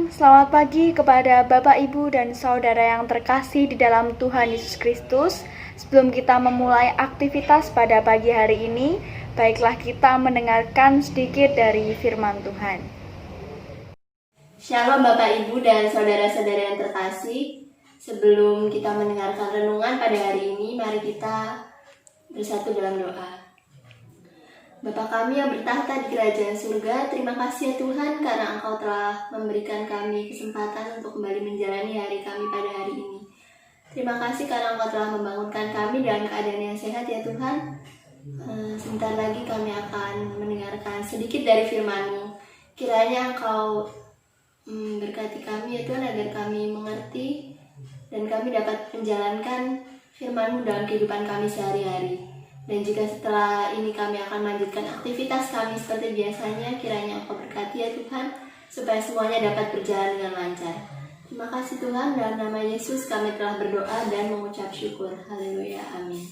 selamat pagi kepada Bapak, Ibu, dan Saudara yang terkasih di dalam Tuhan Yesus Kristus. Sebelum kita memulai aktivitas pada pagi hari ini, baiklah kita mendengarkan sedikit dari firman Tuhan. Shalom Bapak, Ibu, dan Saudara-saudara yang terkasih. Sebelum kita mendengarkan renungan pada hari ini, mari kita bersatu dalam doa. Bapa kami yang bertahta di kerajaan surga, terima kasih ya Tuhan karena Engkau telah memberikan kami kesempatan untuk kembali menjalani hari kami pada hari ini. Terima kasih karena Engkau telah membangunkan kami dalam keadaan yang sehat ya Tuhan. Sebentar lagi kami akan mendengarkan sedikit dari firman-Mu. Kiranya Engkau berkati kami ya Tuhan agar kami mengerti dan kami dapat menjalankan firman-Mu dalam kehidupan kami sehari-hari. Dan jika setelah ini kami akan melanjutkan aktivitas kami seperti biasanya, kiranya Engkau berkati ya Tuhan, supaya semuanya dapat berjalan dengan lancar. Terima kasih Tuhan, dalam nama Yesus kami telah berdoa dan mengucap syukur. Haleluya, amin.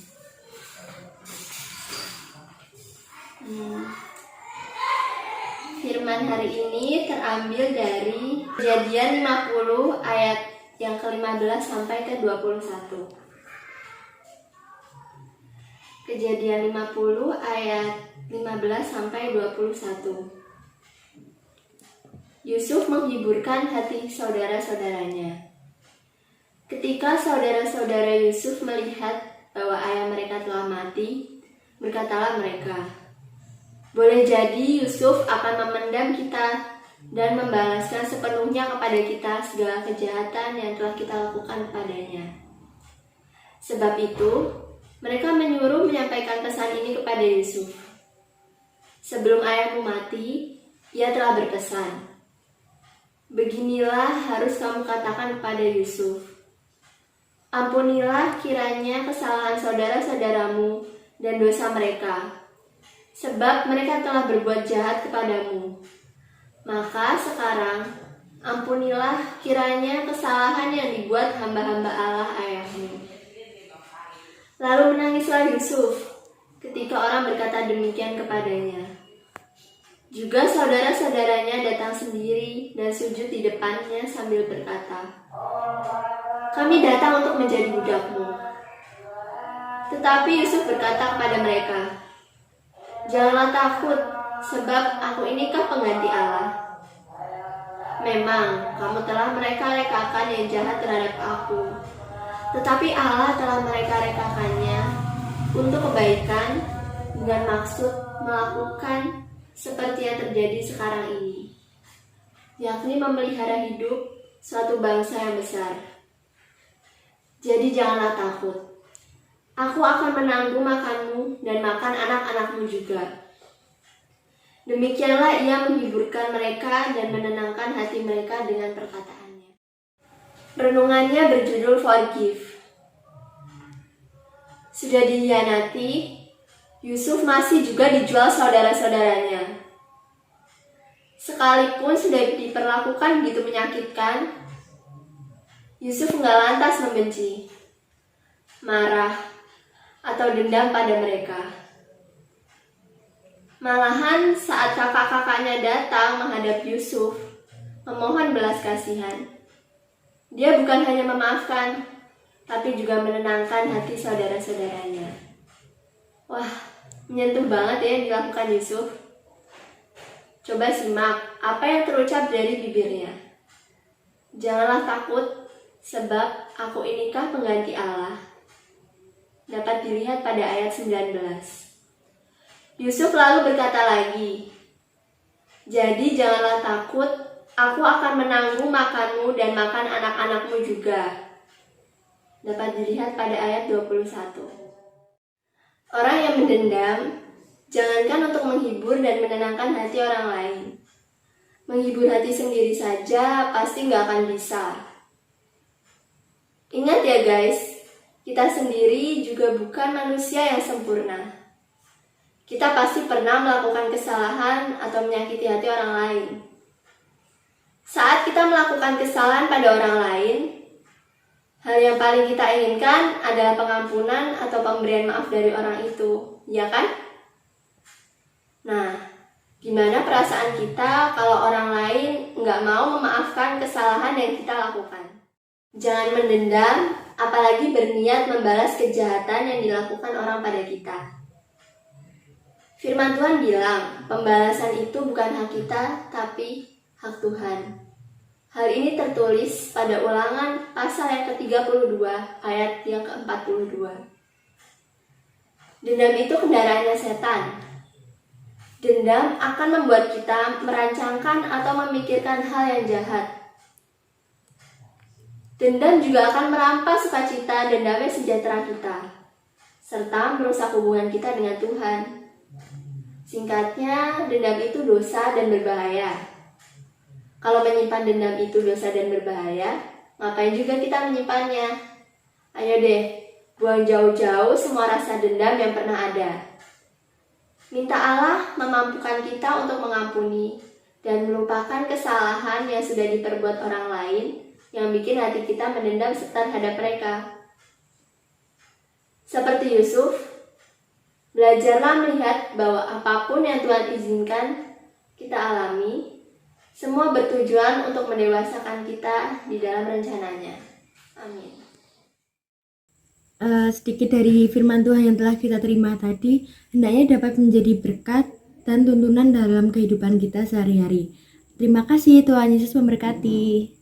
Firman hari ini terambil dari Kejadian 50 ayat yang ke-15 sampai ke-21. Kejadian 50 ayat 15 sampai 21. Yusuf menghiburkan hati saudara-saudaranya. Ketika saudara-saudara Yusuf melihat bahwa ayah mereka telah mati, berkatalah mereka, "Boleh jadi Yusuf akan memendam kita dan membalaskan sepenuhnya kepada kita segala kejahatan yang telah kita lakukan padanya." Sebab itu, mereka menyuruh menyampaikan pesan ini kepada Yusuf. "Sebelum ayahmu mati, ia telah berpesan, 'Beginilah harus kamu katakan kepada Yusuf, ampunilah kiranya kesalahan saudara-saudaramu dan dosa mereka, sebab mereka telah berbuat jahat kepadamu. Maka sekarang ampunilah kiranya kesalahan yang dibuat hamba-hamba Allah ayahmu.' Lalu menangislah Yusuf ketika orang berkata demikian kepadanya. Juga saudara-saudaranya datang sendiri dan sujud di depannya sambil berkata, 'Kami datang untuk menjadi budakmu.' Tetapi Yusuf berkata kepada mereka, 'Janganlah takut, sebab aku inikah pengganti Allah. Memang kamu telah mereka-rekakan yang jahat terhadap aku, tetapi Allah telah mereka-rekakannya untuk kebaikan dengan maksud melakukan seperti yang terjadi sekarang ini, yakni memelihara hidup suatu bangsa yang besar. Jadi janganlah takut. Aku akan menanggung makanmu dan makan anak-anakmu juga.' Demikianlah ia menghiburkan mereka dan menenangkan hati mereka dengan perkataannya." Renungannya berjudul Forgive. Sudah dikhianati, Yusuf masih juga dijual saudara-saudaranya. Sekalipun sudah diperlakukan begitu menyakitkan, Yusuf nggak lantas membenci, marah, atau dendam pada mereka. Malahan saat kakak-kakaknya datang menghadap Yusuf, memohon belas kasihan, dia bukan hanya memaafkan, tapi juga menenangkan hati saudara-saudaranya. Wah, menyentuh banget ya yang dilakukan Yusuf. Coba simak apa yang terucap dari bibirnya. "Janganlah takut, sebab aku inikah pengganti Allah." Dapat dilihat pada ayat 19. Yusuf lalu berkata lagi, "Jadi janganlah takut, aku akan menanggung makanmu dan makan anak-anakmu juga." Dapat dilihat pada ayat 21. Orang yang mendendam, jangankan untuk menghibur dan menenangkan hati orang lain, menghibur hati sendiri saja pasti nggak akan bisa. Ingat ya guys, kita sendiri juga bukan manusia yang sempurna. Kita pasti pernah melakukan kesalahan atau menyakiti hati orang lain. Saat kita melakukan kesalahan pada orang lain, hal yang paling kita inginkan adalah pengampunan atau pemberian maaf dari orang itu, ya kan? Nah, Gimana perasaan kita kalau orang lain nggak mau memaafkan kesalahan yang kita lakukan? Jangan mendendam, apalagi berniat membalas kejahatan yang dilakukan orang pada kita. Firman Tuhan bilang, pembalasan itu bukan hak kita, tapi hak Tuhan. Hal ini tertulis pada Ulangan pasal yang ke-32 ayat yang ke-42. Dendam itu kendaraannya setan. Dendam akan membuat kita merancangkan atau memikirkan hal yang jahat. Dendam juga akan merampas sukacita dan damai sejahtera kita, serta merusak hubungan kita dengan Tuhan. Singkatnya, dendam itu dosa dan berbahaya. Kalau menyimpan dendam itu dosa dan berbahaya, ngapain juga kita menyimpannya? Ayo deh, buang jauh-jauh semua rasa dendam yang pernah ada. Minta Allah memampukan kita untuk mengampuni dan melupakan kesalahan yang sudah diperbuat orang lain yang bikin hati kita mendendam terhadap mereka. Seperti Yusuf, belajarlah melihat bahwa apapun yang Tuhan izinkan kita alami, semua bertujuan untuk mendewasakan kita di dalam rencananya. Amin. Sedikit dari firman Tuhan yang telah kita terima tadi, hendaknya dapat menjadi berkat dan tuntunan dalam kehidupan kita sehari-hari. Terima kasih, Tuhan Yesus memberkati.